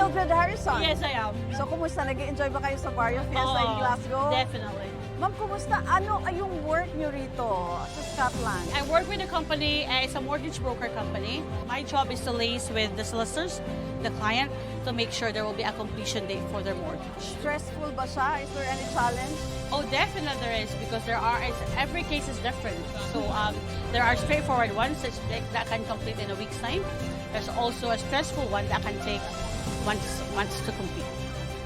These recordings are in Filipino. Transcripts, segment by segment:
Mildred Harrison. Yes, I am. So, kumusta? Nag-enjoy ba kayo sa Barrio Fiesta in Glasgow? Definitely. Ma'am, kumusta? Ano ay yung work nyo rito sa Scotland? I work with a company, it's a mortgage broker company. My job is to liaise with the solicitors, the client, to make sure there will be a completion date for their mortgage. Stressful ba siya? Is there any challenge? Oh, definitely there is, because every case is different. So there are straightforward ones that can complete in a week's time. There's also a stressful one that can take months to complete.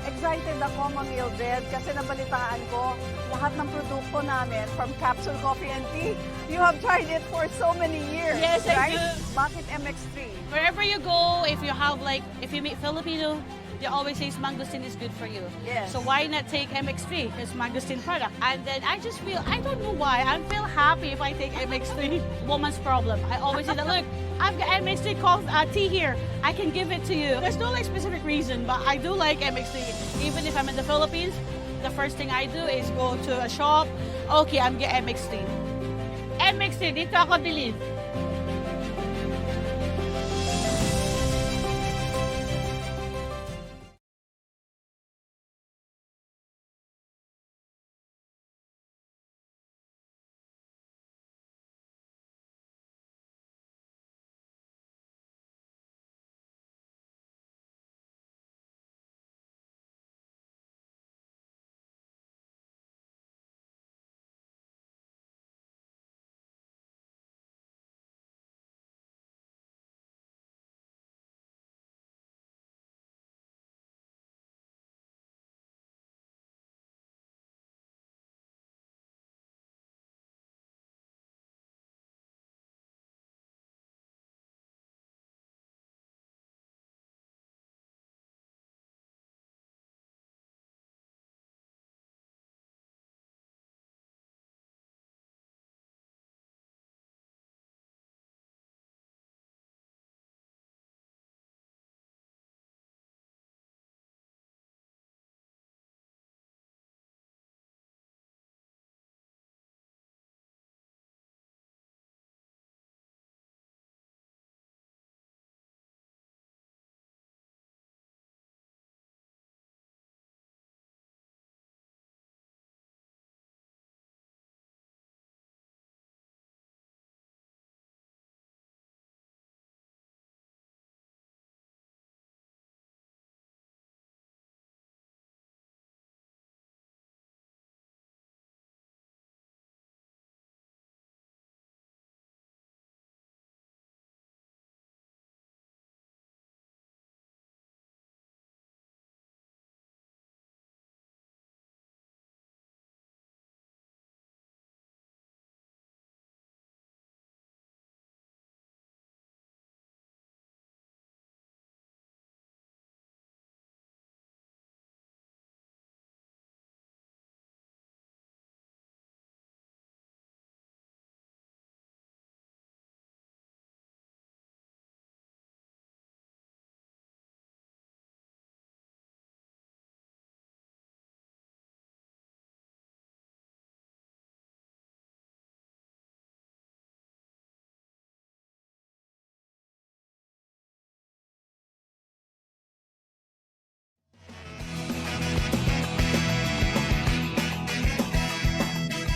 Excited ako, Ma'am Mildred, kasi nabalitaan ko lahat ng produkto namin from Capsule Coffee and Tea. You have tried it for so many years, Yes, I right? do. Bakit MX3? Wherever you go, if you meet Filipino, they always say mangosteen is good for you. Yes. So why not take MX3? It's mangosteen product. And then I just feel, I don't know why, I feel happy if I take MX3. Woman's problem. I always say that, look, I've got MX3 tea here. I can give it to you. There's no specific reason, but I do like MX3. Even if I'm in the Philippines, the first thing I do is go to a shop. Okay, I'm getting MX3. MX3, dito ako bilhin.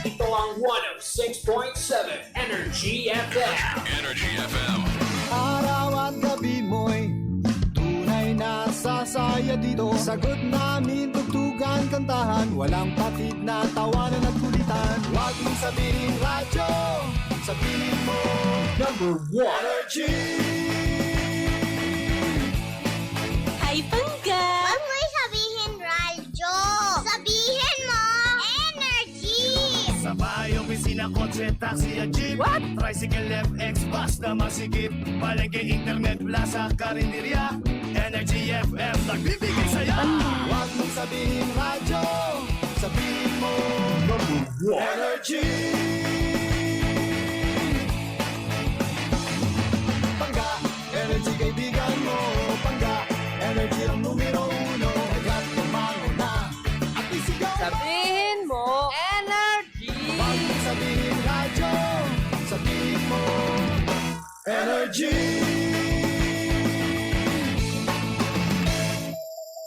Ito ang 106.7 Energy FM. Energy FM. Araw at gabi mo'y tunay na sasaya dito. Sagot namin tugtugan, kantahan, walang patid na tawanan at kulitan. Huwag mong sabihin radyo, sabihin mo number 1 Energy. Ay, pangga! Huwag mo sabihin radyo! Sabihin mo, energy! Sa bahay, opisina, kotse, taxi at jeep. What? Tricycle, FX, bus na masikip. Palengke, internet, plaza, karinderya. Energy FM, nagbibigay saya. Huwag mong sabihin radyo, sabihin mo number 1 Energy. Pangga, energy kaibigan mo. Pangga, energy ang numero 1. Kaya't tumango na at isigaw mo. Sabihin mo, energy! Huwag mong sabihin radyo, sabihin mo energy.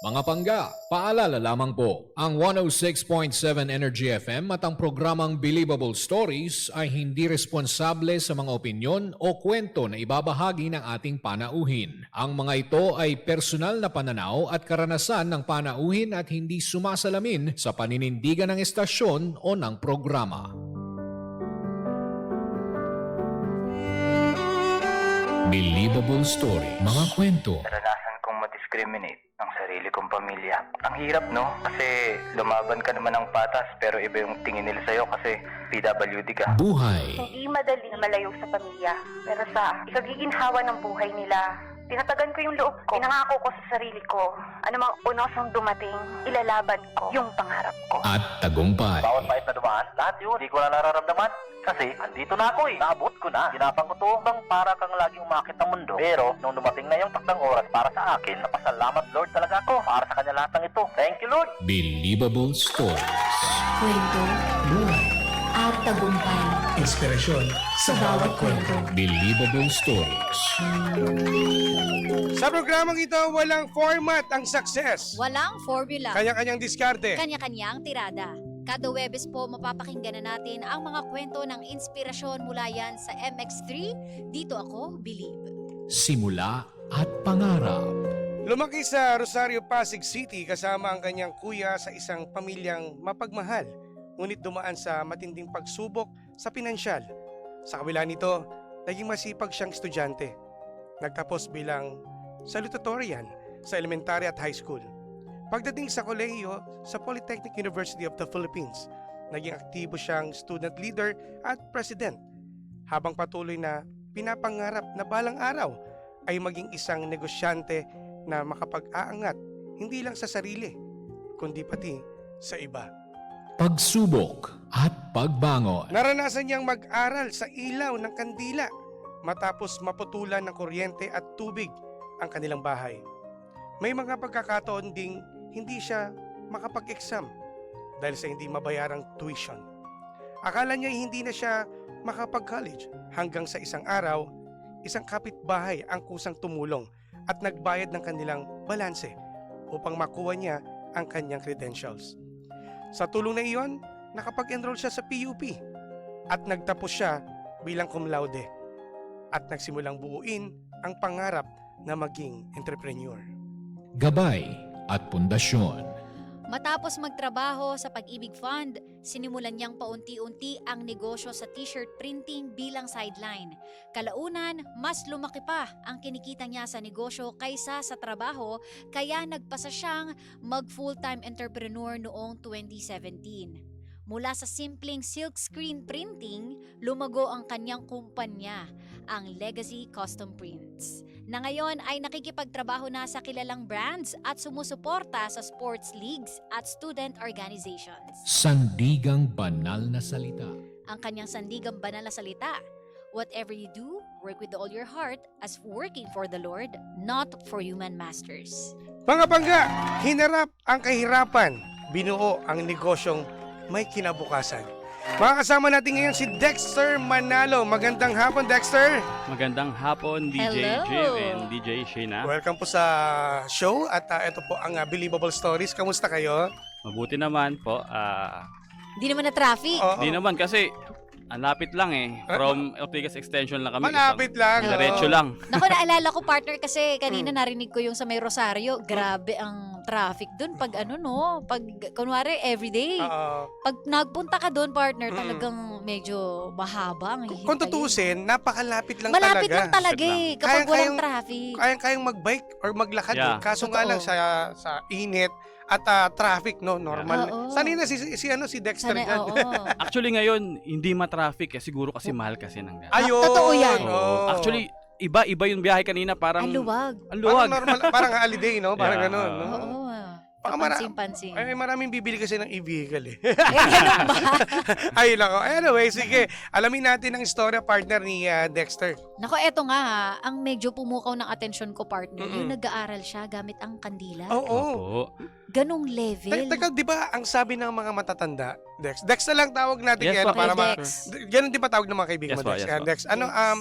Mga pangga, paalala lamang po, ang 106.7 Energy FM at ang programang Believable Stories ay hindi responsable sa mga opinyon o kwento na ibabahagi ng ating panauhin. Ang mga ito ay personal na pananaw at karanasan ng panauhin at hindi sumasalamin sa paninindigan ng estasyon o ng programa. Believable Story, mga kwento. Naranasan kong ma-discriminate ang sarili kong pamilya. Ang hirap, no? Kasi lumaban ka naman ng patas pero iba yung tingin nila sa'yo kasi PWD ka. Buhay. Hindi madali na malayo sa pamilya. Pero sa ikagiginhawa ng buhay nila, tinatagan ko yung loob ko. Pinangako ko sa sarili ko, anumang unosong dumating, ilalaban ko yung pangarap ko. At tagumpay. Bawat pait na dumaan, lahat yun, hindi ko na nararamdaman. Kasi, andito na ako eh. Naabot ko na. Ginapang ko to bang para kang laging umakit ng mundo. Pero, nung dumating na yung takdang oras para sa akin, napasalamat Lord talaga ako para sa kanya lahat ng ito. Thank you, Lord. Believable Stories. Kwento at tagumpay. Inspirasyon Sa bawat kwento. Believable Stories. Sa programang ito, walang format ang success. Walang formula. Kanya-kanyang diskarte. Kanya-kanyang tirada. Kada Webes po mapapakinggan na natin ang mga kwento ng inspirasyon mula yan sa MX3. Dito ako, Believe. Simula at pangarap. Lumaki sa Rosario, Pasig City kasama ang kanyang kuya sa isang pamilyang mapagmahal. Ngunit dumaan sa matinding pagsubok sa pinansyal. Sa kabila nito, naging masipag siyang estudyante. Nagtapos bilang salutatorian sa elementary at high school. Pagdating sa kolehiyo sa Polytechnic University of the Philippines, naging aktibo siyang student leader at president. Habang patuloy na pinapangarap na balang araw ay maging isang negosyante na makapag-aangat hindi lang sa sarili, kundi pati sa iba. Pagsubok at pagbangon. Naranasan niyang mag-aral sa ilaw ng kandila matapos maputulan ng kuryente at tubig ang kanilang bahay. May mga pagkakataon ding hindi siya makapag-exam dahil sa hindi mabayarang tuition. Akala niya hindi na siya makapag-college hanggang sa isang araw, isang kapitbahay ang kusang tumulong at nagbayad ng kanilang balanse upang makuha niya ang kanyang credentials. Sa tulong na iyon, nakapag-enroll siya sa PUP at nagtapos siya bilang cum laude at nagsimulang buuin ang pangarap na maging entrepreneur. Gabay at pundasyon. Matapos magtrabaho sa Pag-ibig Fund, sinimulan niyang paunti-unti ang negosyo sa t-shirt printing bilang sideline. Kalaunan, mas lumaki pa ang kinikita niya sa negosyo kaysa sa trabaho, kaya nagpasa siyang mag-full-time entrepreneur noong 2017. Mula sa simpleng silkscreen printing, lumago ang kanyang kumpanya, ang Legacy Custom Prints, na ngayon ay nakikipagtrabaho na sa kilalang brands at sumusuporta sa sports leagues at student organizations. Sandigang banal na salita. Ang kanyang sandigang banal na salita, whatever you do, work with all your heart as working for the Lord, not for human masters. Mga pangga, hinarap ang kahirapan, binuo ang negosyong may kinabukasan. Mga kasama natin ngayon si Dexter Manalo. Magandang hapon, Dexter. Magandang hapon, DJ Hello. Jim and DJ Sheena. Welcome po sa show at ito po ang Believable Stories. Kamusta kayo? Mabuti naman po. Di naman na traffic. Oo. Di naman kasi ang lapit lang eh. From Ortigas Extension lang kami. Malapit lang. Oo. Diretso lang. Naku, naalala ko partner kasi kanina narinig ko yung sa may Rosario. Grabe ang traffic dun pag pag kunwari everyday. Oo. Pag nagpunta ka doon, partner, Mm. talagang medyo mahaba ang Kung tutusin, napakalapit lang Malapit talaga. lang talaga eh, kapag walang traffic. Kayang mag-bike or maglakad. Yeah. Kaso nga Totoo. lang sa init at traffic, no? Normal. Oo. Sanay na si Dexter Sana, dyan. oo. Actually ngayon, hindi matraffic eh. Siguro kasi mahal kasi ng gas. Ayun. Totoo yan. Oo. Oo. Actually, iba yung biyahe kanina. Parang Ang luwag. Ang Parang luwag. normal, parang holiday, no? Parang Yeah. ganun, no? Oo. Baka Pansin-pansin. Ay, maraming bibili kasi ng e-vehicle eh. Eh, ganun ba? Ay, nako. Anyway, sige. Alamin natin ang istorya, partner ni Dexter. Nako, eto nga ha, ang medyo pumukaw ng atensyon ko, partner, Mm-mm. yung nag-aaral siya gamit ang kandila. Oo. Opo. Ganong level. Teka, di ba ang sabi ng mga matatanda, Dex na lang tawag natin Yes, yan po. para Okay, Dex. Ganun di ba tawag ng mga kaibigan Yes mo, po, Dex? yes Yan, po. Dex. Ano, Yes.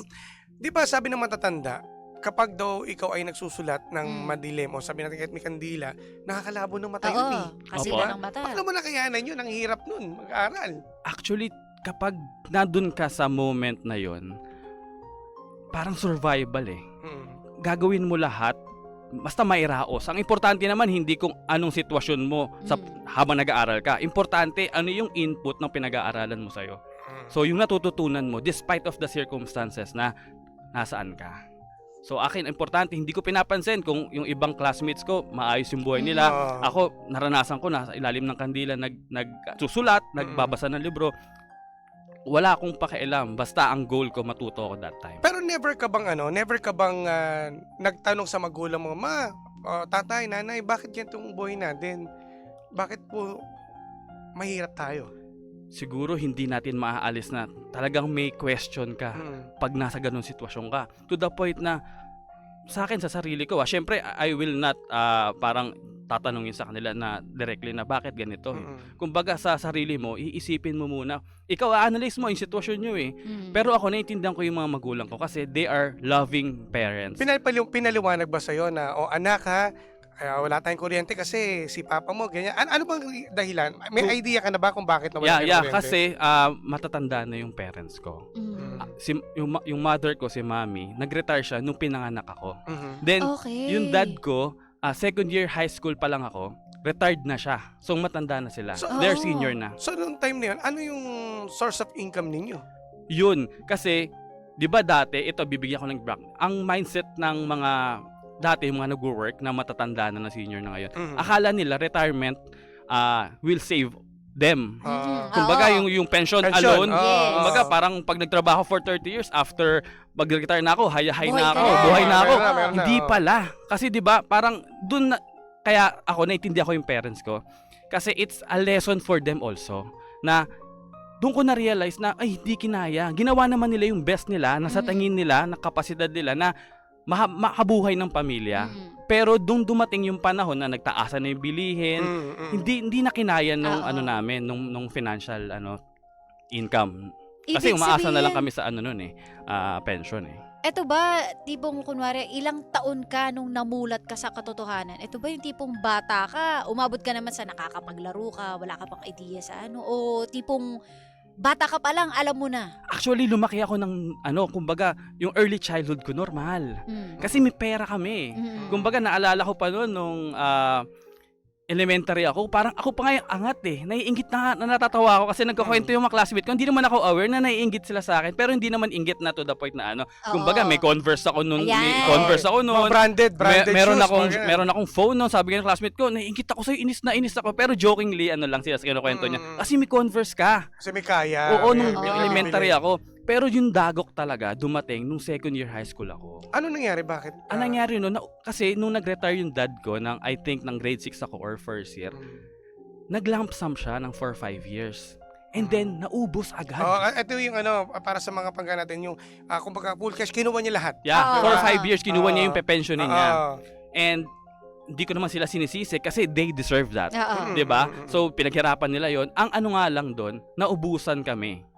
di ba sabi ng matatanda, kapag daw ikaw ay nagsusulat ng madilim o sabi natin kahit may kandila, nakakalabo ng mata yun eh. Kasila ng mata. Paano mo nakayanan yun? Ang hirap nun, mag-aral. Actually, kapag nandun ka sa moment na yon, parang survival eh. Gagawin mo lahat, basta mairaos. Ang importante naman, hindi kung anong sitwasyon mo habang nag-aaral ka. Importante, ano yung input ng pinag-aaralan mo sa'yo. So, yung natututunan mo, despite of the circumstances na nasaan ka. So, akin, importante, hindi ko pinapansin kung yung ibang classmates ko, maayos yung buhay nila. Ako, naranasan ko, nasa ilalim ng kandila, nagsusulat, nagbabasa ng libro. Wala akong pakialam, basta ang goal ko, matuto ako that time. Pero never ka bang nagtanong sa magulang mo, ma, tatay, nanay, bakit yan itong buhay natin? Bakit po mahirap tayo? Siguro hindi natin maaalis na talagang may question ka pag nasa ganung sitwasyon ka. To the point na sa akin, sa sarili ko, syempre I will not parang tatanungin sa kanila na directly na bakit ganito. Kumbaga sa sarili mo, iisipin mo muna. Ikaw, analyze mo yung sitwasyon nyo eh. Pero ako, naiintindihan ko yung mga magulang ko kasi they are loving parents. Pinaliwanag ba sa'yo na, anak ha, wala tayong kuryente kasi si papa mo, ganyan. Ano bang dahilan? May idea ka na ba kung bakit nawala yung kuryente? Kasi matatanda na yung parents ko. Yung mother ko, si mommy, nag-retire siya nung pinanganak ako. Then, yung dad ko, second year high school pa lang ako, retired na siya. So, matanda na sila. They're senior na. So, noong time na yun, ano yung source of income ninyo? Yun. Kasi, di ba dati, ito, bibigyan ko ng background. Ang mindset ng mga dati, yung mga nag-work na matatanda na senior na ngayon, akala nila retirement will save them. Kumbaga, yung pension alone, kumbaga, parang pag nagtrabaho for 30 years, after mag-retire na ako, hay-hay na ako, buhay na ako. Hindi pala. Kasi di ba parang dun na, kaya ako, naiintindihan ko yung parents ko. Kasi it's a lesson for them also, na doon ko na-realize na, ay, hindi kinaya. Ginawa naman nila yung best nila, nasa tingin nila, na kapasidad nila, na makabuhay ng pamilya. Pero doon dumating yung panahon na nagtaasan na yung bilihin, hindi na kinaya nung namin, nung financial income. Kasi umaasa na lang kami sa pension eh. Eto ba, tipong kunwari, ilang taon ka nung namulat ka sa katotohanan? Eto ba yung tipong bata ka, umabot ka naman sa nakakapaglaro ka, wala ka pang idea sa o tipong bata ka pa lang, alam mo na? Actually, lumaki ako ng, kumbaga, yung early childhood ko, normal. Kasi may pera kami. Kumbaga, naalala ko pa noon, nung elementary ako, parang ako pa nga yung angat eh. Naiinggit na natatawa ako kasi nagkakwento yung mga classmate ko. Hindi naman ako aware na naiinggit sila sa akin, pero hindi naman inggit na to the point na kumbaga, may Converse ako noon. Branded meron shoes. Meron akong phone noon. Sabi ng classmate ko, naiinggit ako sa'yo, inis na inis ako. Pero jokingly, lang sila sa kinukwento niya. Kasi may Converse ka. Kasi may kaya. Oo, nung elementary ako. Pero yung dagok talaga, dumating nung second year high school ako. Ano nangyari? Bakit? Ang nangyari noon, kasi nung nag-retire yung dad ko, I think ng grade 6 ako or first year, nag-lump sum siya ng 4-5 years. And then, naubos agad. Ito yung para sa mga pangga natin, yung kumbaga full cash, kinuha niya lahat. Yeah, 4-5 years, kinuha niya yung pe-pensionin niya. And hindi ko naman sila sinisisi kasi they deserve that. Diba? So, pinaghirapan nila yon. Ang nga lang doon, naubusan kami.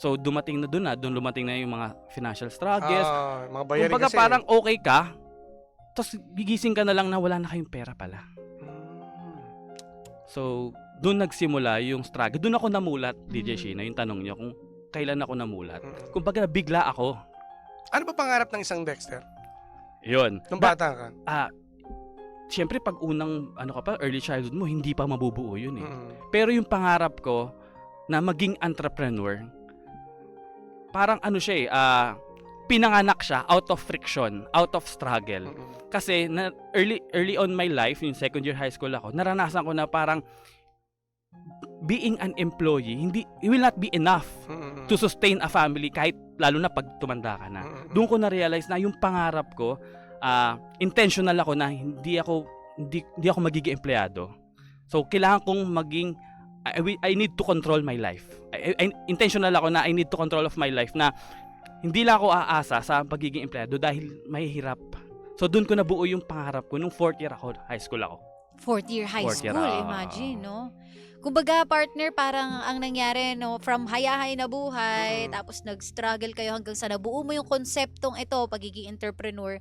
So, dumating na doon lumating na yung mga financial struggles. Mga bayarin kumbaga kasi. Parang okay ka, tapos gigising ka na lang na wala na kayong pera pala. So, doon nagsimula yung struggle. Doon ako namulat, DJ Sheena, yung tanong niyo kung kailan ako namulat. Kumbaga, bigla ako. Ano ba pangarap ng isang Dexter? Yun. Nung bata ka? Siyempre, pag unang, early childhood mo, hindi pa mabubuo yun eh. Pero yung pangarap ko na maging entrepreneur, parang siya pinanganak siya out of friction, out of struggle. Kasi early on my life, yung second year high school ako, naranasan ko na parang being an employee, it will not be enough to sustain a family kahit lalo na pag tumanda ka na. Doon ko na-realize na yung pangarap ko, intentional ako na hindi ako magiging empleyado. So, kailangan kong maging I need to control my life. Intentional ako na I need to control of my life na hindi lang ako aasa sa pagiging empleyado dahil mahihirap. So doon ko nabuo yung pangarap ko nung 4th year high school ako. 4th year high school, imagine, no? Kumbaga, partner, parang ang nangyari, no, from hayahay na buhay, tapos nag-struggle kayo hanggang sa nabuo mo yung konseptong ito, pagiging entrepreneur.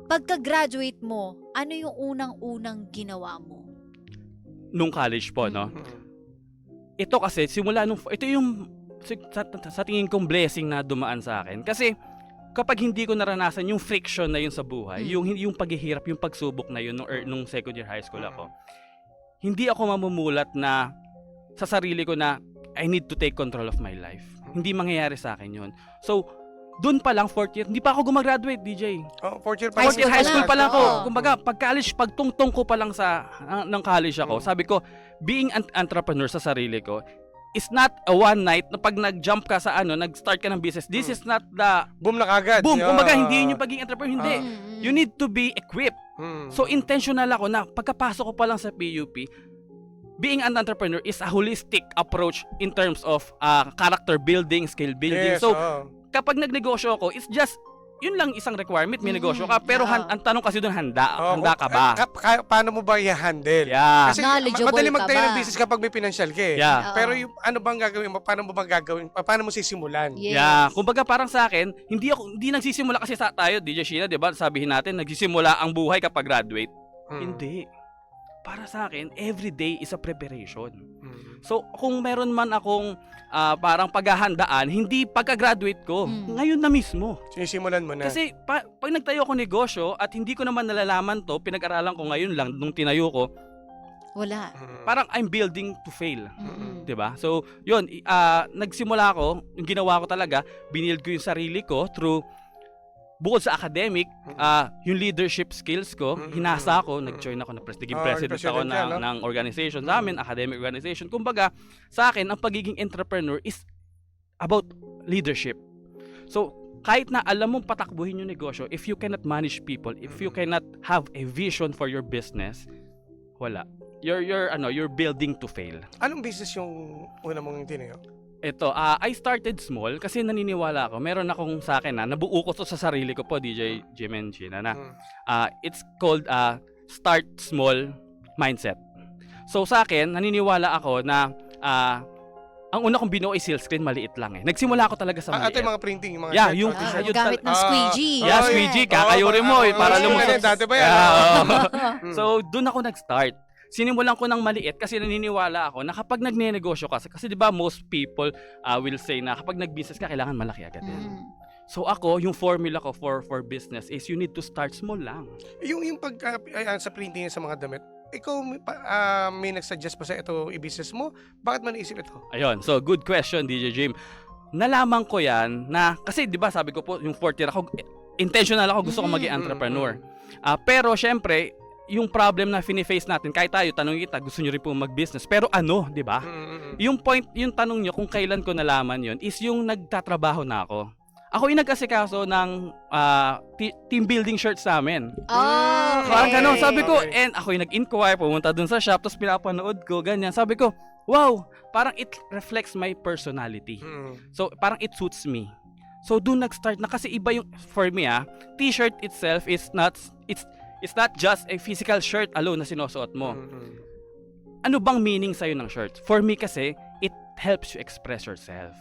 Pagka-graduate mo, ano yung unang-unang ginawa mo? Nung college po, no? Ito kasi, ito yung sa tingin kong blessing na dumaan sa akin. Kasi, kapag hindi ko naranasan yung friction na yun sa buhay, yung paghihirap, yung pagsubok na yun nung second year high school ako, hindi ako mamumulat na sa sarili ko na I need to take control of my life. Hindi mangyayari sa akin yun. So, doon pa lang, fourth year, hindi pa ako gumagraduate, DJ. Oh, fourth year pa Fourth year high school pa lang ako. Oo. Kumbaga, pag college, pag tungtong ko pa lang ng college ako, sabi ko, being an entrepreneur sa sarili ko, is not a one night na pag nag-jump ka sa nag-start ka ng business. This is not the boom na kagad. boom. Kumbaga, hindi yun yung pagiging entrepreneur. Hindi. You need to be equipped. Hmm. So, intentional ako na pagkapasok ko pa lang sa PUP, being an entrepreneur is a holistic approach in terms of character building, skill building. Yes, So, kapag nagnegosyo ako, it's just, yun lang isang requirement, may negosyo ka. Pero ang tanong kasi doon, handa ka ba? Paano mo ba i-handle? Yeah. Kasi Knowledgeable madali ka magtayo ba? ng business kapag may financial ka eh. Yeah. Pero yung ano bang gagawin mo? Paano mo bang gagawin? Paano mo sisimulan? Yes. Yeah, kumbaga parang sa akin, hindi nagsisimula kasi tayo, DJ Sheila, 'di ba? Sabihin natin, nagsisimula ang buhay kapag graduate. Hindi. Para sa akin, every day is a preparation. So, kung meron man akong parang paghahandaan, hindi pagka-graduate ko, ngayon na mismo. Sinisimulan mo na. Kasi pag nagtayo ako negosyo at hindi ko naman nalalaman to, pinag-aralan ko ngayon lang nung tinayo ko, Wala. parang I'm building to fail. 'Di ba? So, 'yun, nagsimula ako, yung ginawa ko talaga, binild ko yung sarili ko through bukod sa academic, yung leadership skills ko, hinasa ako, nag-join ako, naging president ako ng organization sa amin, academic organization. Kumbaga, sa akin, ang pagiging entrepreneur is about leadership. So, kahit na alam mong patakbuhin yung negosyo, if you cannot manage people, if you cannot have a vision for your business, wala. You're building to fail. Anong business yung una mong tinayo? Ito, I started small kasi naniniwala ako. Meron akong sa akin nabuo ko to sa sarili ko po, DJ Jim and Gina, na it's called start small mindset. So sa akin, naniniwala ako na ang una kong binuo ay silkscreen, maliit lang eh. Nagsimula ako talaga sa maliit. Ito yung mga printing, yung mga yung Gamit ng squeegee. squeegee, kakayurin mo para lumusot. Dati ba yan? So doon ako nag-start. Sinimulan ko ng maliit kasi naniniwala ako na kapag nagnenegosyo ka, kasi di ba most people will say na kapag nag-business ka, kailangan malaki agad yan. So ako, yung formula ko for business is you need to start small lang. Yung pag sa printing sa mga damit, ikaw may nag-suggest pa sa ito i-business mo? Bakit mo naisip ito? Ayun, so good question, DJ Jim. Nalaman ko yan na, kasi di ba sabi ko po, yung fourth year ako, intentional ako, gusto ko maging entrepreneur. Pero syempre, yung problem na fini-face natin, kahit tayo, tanong kita, gusto nyo rin po mag-business. Pero ano, di ba? Yung tanong nyo kung kailan ko nalaman yun, is yung nagtatrabaho na ako. Ako yung nag-asikaso ng team building shirts namin. Okay. Parang ganun, sabi ko, and ako yung nag-inquire, pumunta dun sa shop, tapos pinapanood ko, ganyan. Sabi ko, wow, parang it reflects my personality. So, parang it suits me. So, dun nag-start na, kasi iba yung, for me t-shirt itself is not, it's not just a physical shirt alone na sinusuot mo. Ano bang meaning sa'yo ng shirt? For me kasi, it helps you express yourself.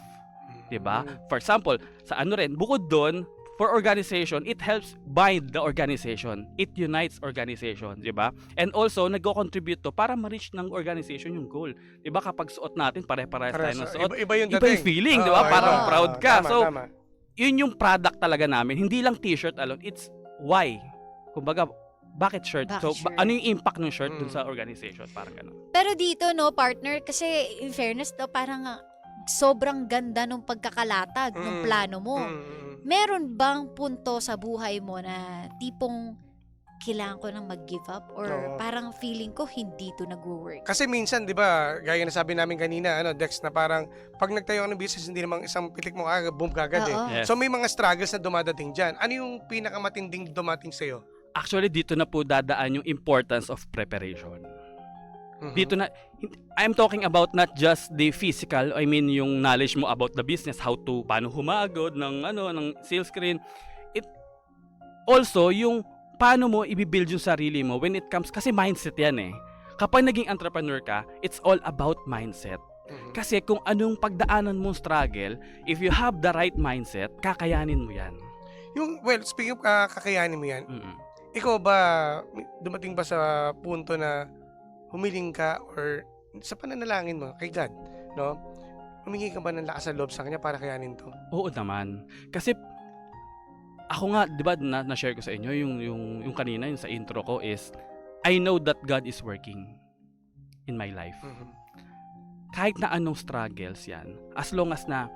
Diba? For example, sa bukod doon, for organization, it helps bind the organization. It unites organization, diba? And also, nag-contribute to para ma-reach ng organization yung goal. Diba? Kapag suot natin, pare-parehas tayo ng suot. Iba yung feeling, diba? Parang proud ka. So, tama. Yun yung product talaga namin. Hindi lang t-shirt alone, it's why. Kumbaga, bakit shirt? So, ano yung impact ng shirt dun sa organization? Parang gano'n. Pero dito, no, partner, kasi in fairness, no, parang sobrang ganda nung pagkakalatag, nung plano mo. Meron bang punto sa buhay mo na tipong kailangan ko nang mag-give up? Or parang feeling ko hindi to nag-work? Kasi minsan, di ba, gaya na sabi namin kanina, Dex, na parang pag nagtayo ka ng business, hindi namang isang pitik mo boom kagad eh. Yes. So may mga struggles na dumadating dyan. Ano yung pinakamatinding dumating sa'yo? Actually, dito na po dadaan yung importance of preparation. Dito na, I'm talking about not just the physical, I mean yung knowledge mo about the business, paano humagod ng sales screen. It also yung paano mo i-build yung sarili mo when it comes, kasi mindset yan eh. kapag naging entrepreneur ka, it's all about mindset. Kasi kung anong pagdaanan mong struggle, if you have the right mindset, kakayanin mo yan. Speaking of kakayanin mo yan, ikaw ba, dumating ba sa punto na humiling ka or sa pananalangin mo kay God, no? Humingi ka ba ng lakas ng loob sa Kanya para kayanin to? Oo naman. Kasi ako nga, di ba, na-share ko sa inyo, yung kanina, yung sa intro ko is, I know that God is working in my life. Kahit na anong struggles yan, as long as na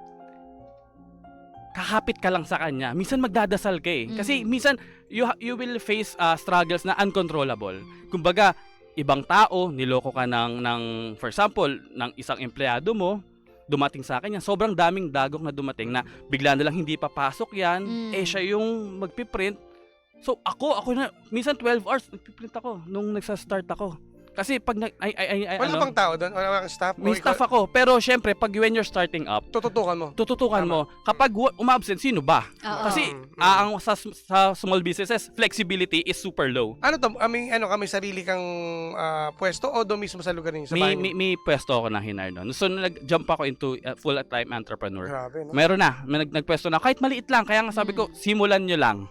kakapit ka lang sa Kanya, minsan magdadasal ka eh. Kasi minsan, you will face struggles na uncontrollable. Kumbaga, ibang tao, niloko ka ng for example, ng isang empleyado mo, dumating sa akin yan, sobrang daming dagok na dumating na bigla na lang hindi papasok yan, siya yung magpiprint. So ako na, minsan 12 hours, nagpiprint ako nung nagsa-start ako. Kasi pag wala bang tao doon? Wala bang staff? May staff ako. Pero syempre, pag when you're starting up, tututukan mo. Kapag umabsent, sino ba? Kasi ang sa small businesses, flexibility is super low. Ano to? Kami sarili kang pwesto o doon mismo sa lugar ninyo? Sa bahay niyo? May pwesto ako na hinar doon. So, nag-jump ako into full-time entrepreneur. Grabe, no? Meron na. May nagpwesto na. Kahit maliit lang. Kaya nga sabi ko, simulan nyo lang.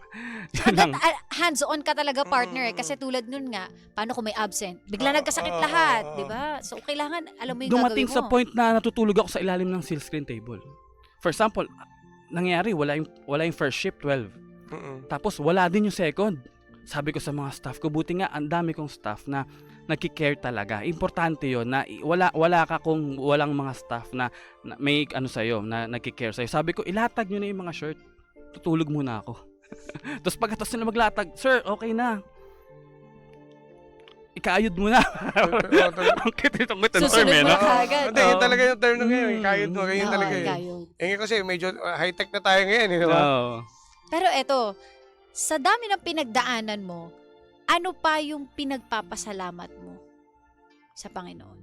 Hands-on ka talaga, partner. Kasi tulad nun nga, paano kung may absent? Bigla nagkasakit lahat, di ba? So, kailangan, alam mo yung dumating gagawin mo. sa point na natutulog ako sa ilalim ng silk screen table. For example, nangyari, wala yung first shift, 12. Tapos, wala din yung second. Sabi ko sa mga staff ko, buti nga, ang dami kong staff na nagki-care talaga. Importante yon na wala ka kung walang mga staff na may sa'yo, na nagki-care sa'yo. Sabi ko, ilatag nyo na yung mga shirt. Tutulog muna ako. Tapos pagkatapos nila maglatag, sir, okay na. Ikaayod mo na. Ang kit itong term eh, no? Hindi, yun talaga yung term na ngayon. Ikaayod mo, ganyan talaga yun. Kasi medyo high-tech na tayo ngayon, di ba? Pero eto, sa dami ng pinagdaanan mo, ano pa yung pinagpapasalamat mo sa Panginoon?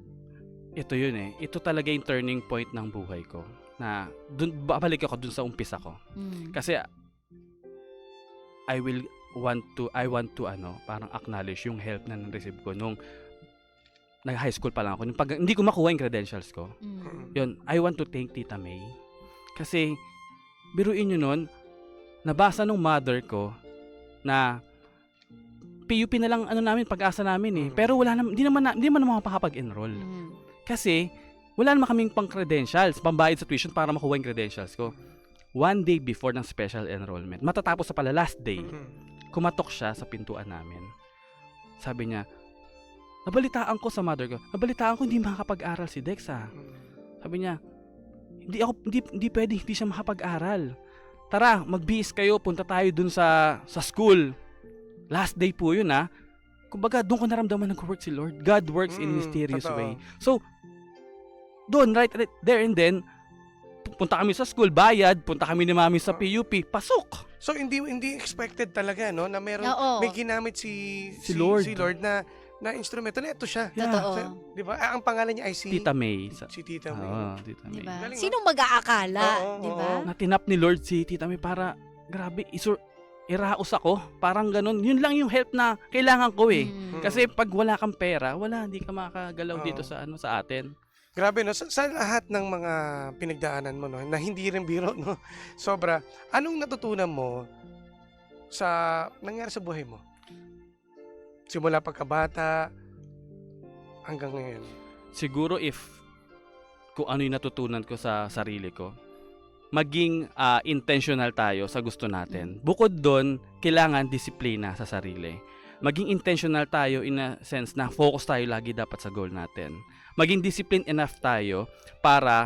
Ito yun eh. Ito talaga yung turning point ng buhay ko. Na babalik ako dun sa umpisa ko. Kasi I want to parang acknowledge yung help na na-receive ko nung nag-high school pa lang ako. Hindi ko makuha yung credentials ko. Yun, I want to thank Tita May. Kasi, biruin nyo nun, nabasa nung mother ko na PUP na lang namin, pag-asa namin eh. Pero hindi naman makapag-enroll. Kasi, wala naman kaming pang-credentials, pambayad sa tuition para makuha yung credentials ko. One day before ng special enrollment, matatapos sa pala last day, kumatok siya sa pintuan namin. Sabi niya, nabalitaan ko sa mother ko, hindi makakapag-aral si Dex ha. Sabi niya, hindi pwede, hindi siya makapag-aral. Tara, mag-BS kayo, punta tayo dun sa school. Last day po yun ha. Kumbaga, doon ko naramdaman nag-work si Lord. God works in mysterious way. So, doon, right there and then, punta kami sa school, bayad, punta kami ni Mami sa PUP, pasok. So hindi expected talaga no na may ginamit si Lord na instrumento na ito siya. Totoo. So, 'di ba? Ang pangalan niya ay si Tita May. Si Tita May. Tita May. Diba? Sinong mag-aakala, 'di ba? Natinap ni Lord si Tita May para grabe, iraos ako, parang ganun. Yun lang yung help na kailangan ko eh. Kasi pag wala kang pera, hindi ka makakagalaw dito sa atin. Grabe no, sa lahat ng mga pinagdaanan mo no, na hindi rin biro no. Sobra. Anong natutunan mo sa nangyari sa buhay mo? Simula pagkabata hanggang ngayon. Siguro kung ano yung natutunan ko sa sarili ko, maging intentional tayo sa gusto natin. Bukod doon, kailangan disiplina sa sarili. Maging intentional tayo in a sense na focus tayo lagi dapat sa goal natin. Maging disciplined enough tayo para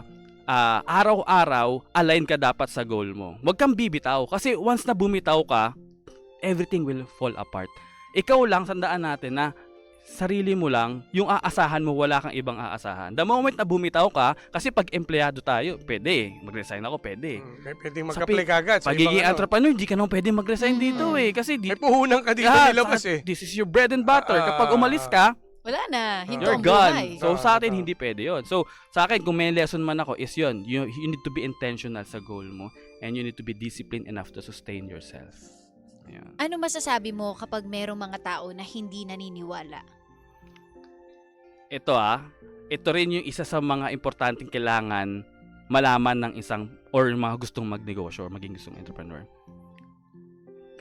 araw-araw align ka dapat sa goal mo. Huwag kang bibitaw kasi once na bumitaw ka, everything will fall apart. Ikaw lang, sandaan natin na sarili mo lang, yung aasahan mo, wala kang ibang aasahan. The moment na bumitaw ka, kasi pag empleyado tayo, pwede. Mag-resign ako, pwede. Pwede mag-apply ka agad. Pagiging entrepreneur, hindi ka naman pwede mag-resign dito eh. Kasi may puhunan ka dito nilabas eh. This is your bread and butter. Kapag umalis ka, wala na. You're gone. So sa atin, hindi pwede yun. So sa akin, kung may lesson man ako, is yun. You need to be intentional sa goal mo and you need to be disciplined enough to sustain yourself. Yan. Ano masasabi mo kapag merong mga tao na hindi naniniwala? ito rin yung isa sa mga importanteng kailangan malaman ng isang or mga gustong magnegosyo or maging gustong entrepreneur.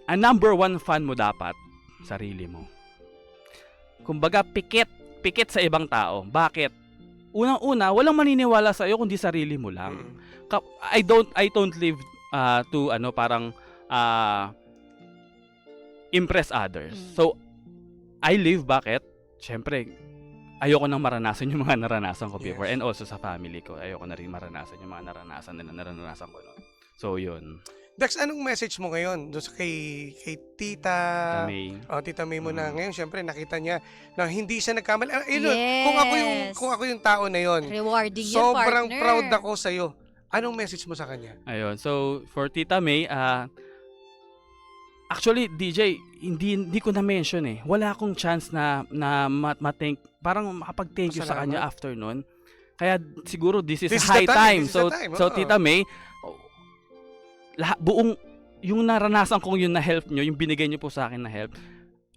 Ang number one fan mo dapat, sarili mo. Kumbaga, pikit sa ibang tao. Bakit? Unang-una, walang maniniwala sa iyo kundi sarili mo lang. I don't live to parang impress others. So I live, bakit? Syempre, ayoko nang maranasan yung mga naranasan ko before, and also sa family ko. Ayoko na rin maranasan yung mga naranasan ko noon. So yun. Dex, anong message mo ngayon doon kay Tita May? Tita May mo na ngayon, syempre nakita niya na hindi siya nagkamali. Yes. Kung ako yung tao na yon, Rewarding yun, sobrang partner. proud ako sa iyo. Anong message mo sa kanya? Ayun. So for Tita May, actually DJ, hindi ko na mention eh. Wala akong chance na ma-thank, parang makapag-thank you sa kanya after nun. Kaya siguro this is high time. So Tita May, buong yung naranasan kong yun na help nyo, yung binigay nyo po sa akin na help,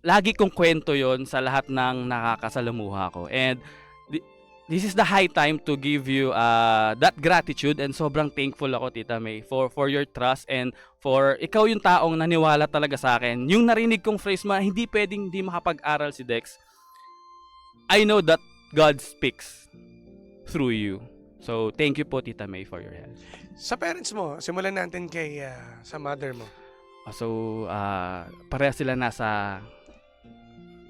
lagi kong kwento yon sa lahat ng nakakasalamuha ko. And this is the high time to give you that gratitude, and sobrang thankful ako, Tita May, for your trust, and for ikaw yung taong naniwala talaga sa akin. Yung narinig kong phrase ma, hindi pwedeng hindi makapag-aral si Dex. I know that God speaks through you. So, thank you po, Tita May, for your help. Sa parents mo, simulan natin sa mother mo. So, pareha sila nasa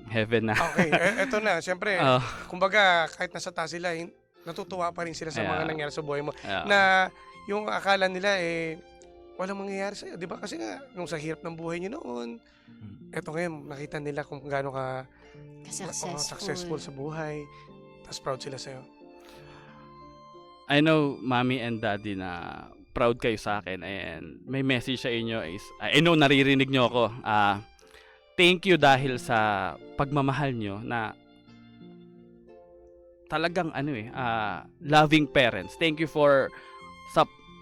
heaven na. Okay, eto na. Siyempre, kumbaga, kahit nasa taas sila, natutuwa pa rin sila sa mga nangyari sa buhay mo. Na yung akala nila, walang mangyayari sa'yo. Di ba? Kasi nga, nung sa hirap ng buhay niyo noon, eto ngayon, nakita nila kung gaano ka successful sa buhay. Tapos proud sila sa'yo. I know, Mommy and Daddy, na proud kayo sa akin, and may message sa inyo is, I know naririnig nyo ako, thank you dahil sa pagmamahal nyo na talagang loving parents. Thank you for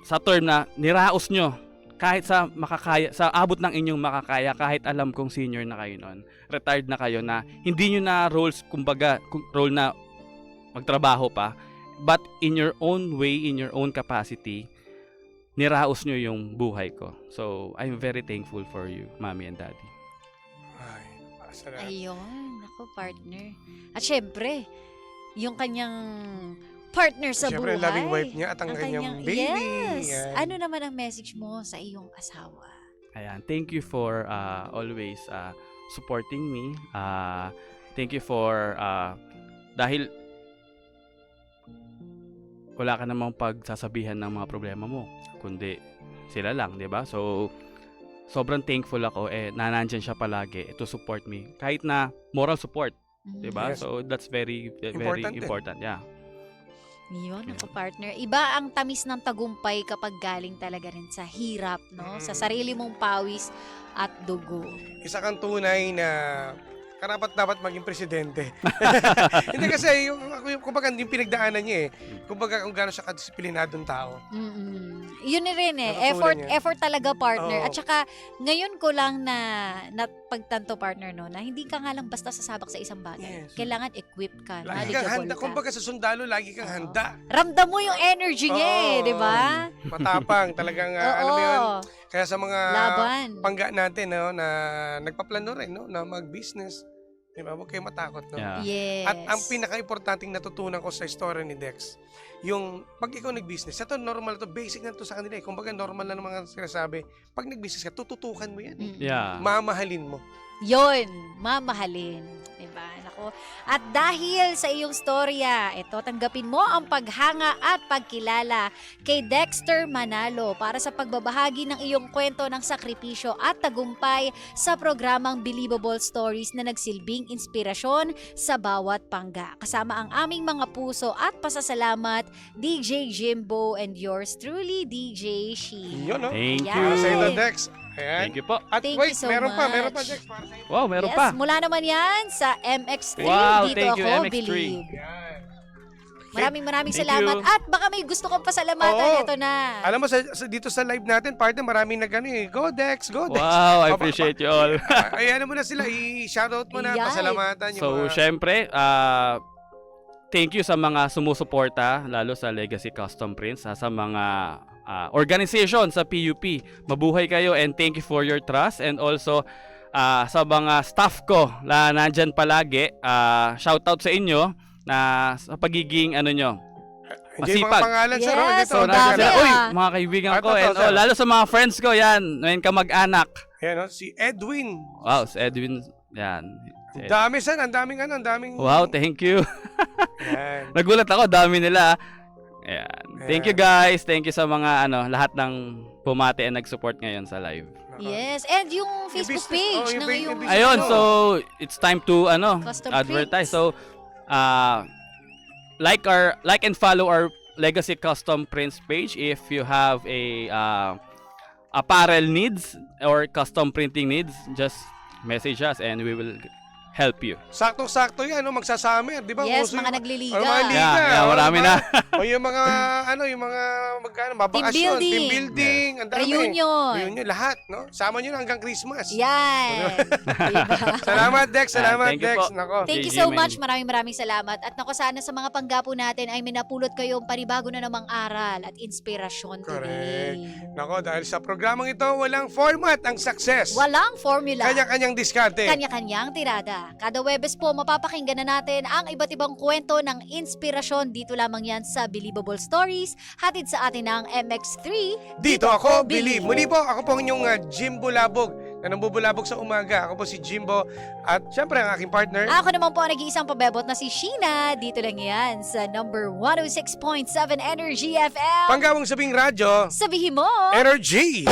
sa term na niraos nyo kahit sa makakaya, sa abot ng inyong makakaya, kahit alam kong senior na kayo noon, retired na kayo, na hindi nyo na role na magtrabaho pa, but in your own way, in your own capacity, niraos nyo yung buhay ko. So, I'm very thankful for you, Mommy and Daddy. Ayun, ako, partner. At syempre, yung kanyang partner sa Siyempre, buhay. loving wife niya at ang kanyang baby. Yes. Yan. Ano naman ang message mo sa iyong asawa? Ayan, thank you for always supporting me. Thank you for dahil wala ka namang pagsasabihan ng mga problema mo, kundi sila lang, 'di ba? So sobrang thankful ako nandiyan siya palagi to support me, kahit na moral support, 'di ba? Yes. So that's very important. Yeah. Yun, ako, partner. Iba ang tamis ng tagumpay kapag galing talaga rin sa hirap, no? Sa sarili mong pawis at dugo. Isa kang tunay na karapat-dapat maging presidente. Hindi kasi, kumbaga, yung pinagdaanan niya kumbaga, kung gano'n siya kadisiplinadong tao. Yun rin effort talaga, partner. At saka, ngayon ko lang na pagtanto, partner, no, na hindi ka nga lang basta sasabak sa isang bagay. Yes. Kailangan equipped ka, Lagi kang handa. ka. Kumbaga sa sundalo, lagi kang handa. Ramdam mo yung energy niya di ba? Matapang. Talagang, alam mo yun, kaya sa mga laban. pangga natin, no, na nagpaplano rin, no, na mag-business. Diba? Huwag kayo matakot, no? Yeah. Yes. At ang pinaka-importanting natutunan ko sa story ni Dex, yung pag ikaw nag-business, ito normal to, basic na to sa kanila. Kumbaga normal na ng mga sinasabi, pag nag-business ka, tututukan mo yan. Yeah. Mamahalin mo. Yun, mamahalin. Diba? Nako. At dahil sa iyong storya, ito, tanggapin mo ang paghanga at pagkilala kay Dexter Manalo para sa pagbabahagi ng iyong kwento ng sakripisyo at tagumpay sa programang Believable Stories na nagsilbing inspirasyon sa bawat pangga. Kasama ang aming mga puso at pasasalamat, DJ Jimbo, and yours truly, DJ She. Yun, no? Thank Yan. you. Para sa ito, Dex. Ayan. Thank you po. At Thank wait, you so meron pa, much. Dex. Para sa iyo. Wow, meron Yes, pa. mula naman yan sa MX3. Wow, Dito thank you, ako, MX3. Believe. Yan. Maraming Thank salamat. you. At baka may gusto kong pasalamatan. Oo. Ito na. Alam mo, dito sa live natin, partner, maraming go Dex, go Dex. Wow, I appreciate you all. Ayan mo na sila, i-shoutout mo na, Ayan. pasalamatan yung So, mga... syempre, thank you sa mga sumusuporta, lalo sa Legacy Custom Prints, sa mga organization sa PUP. Mabuhay kayo and thank you for your trust. And also sa mga staff ko na nandyan palagi, shoutout sa inyo na sa pagiging ano nyo, Hindi mga masipag. pangalan sa Ron. Yes, Ito, so nandiyan dami, na. Uy, ah. mga kaibigan ko, Ito, and sir. lalo sa mga friends ko, yan, ngayon kamag-anak. Ayan, oh, si Edwin. Wow, si Edwin, yan. Si Ang dami, San. Ang daming ano, ang daming... Wow, thank you. Yan. Nagulat ako, dami nila. Ayan. Thank you guys. Thank you sa mga lahat ng pumati and nag-support ngayon sa live. Yes, and yung Facebook business- page yung na business- ngayong... yung Ayun, Ano? so it's time to Custom advertise. prints. So like and follow our Legacy Custom Prints page if you have a apparel needs or custom printing needs. Just message us and we will help you. Saktong-sakto yan, no? Magsasummer, di ba? Yes, Uso mga yung- nagliliga. O, mga liga. Yeah, marami na. O yung mga, yung mga, mabakasyon, building. team building, ang dami. Reunion. Reunion, lahat, no? Sama nyo na hanggang Christmas. Yan. Diba? Salamat, Dex. Salamat, Thank you Dex. po. Nako. Thank you JJ so Manny. much. Maraming salamat. At nako, sana sa mga panggapo natin ay minapulot kayong panibago na namang aral at inspirasyon today. Nako, dahil sa programang ito, walang format ang success. Walang formula. Kanya-kanyang diskarte. Kanya-kanyang tirada. Kada Webes po, mapapakinggan na natin ang iba't ibang kwento ng inspirasyon. Dito lamang yan sa Believable Stories. Hatid sa atin ng MX3. Dito ako, Believe. Muli po, ako po ang inyong Jimbo Labog na nambubulabog sa umaga. Ako po si Jimbo at syempre ang aking partner. Ako naman po ang nag-iisang pabebot na si Sheena. Dito lang yan sa number 106.7 Energy FM. Panggawang sabing radyo, Sabihin mo! Energy!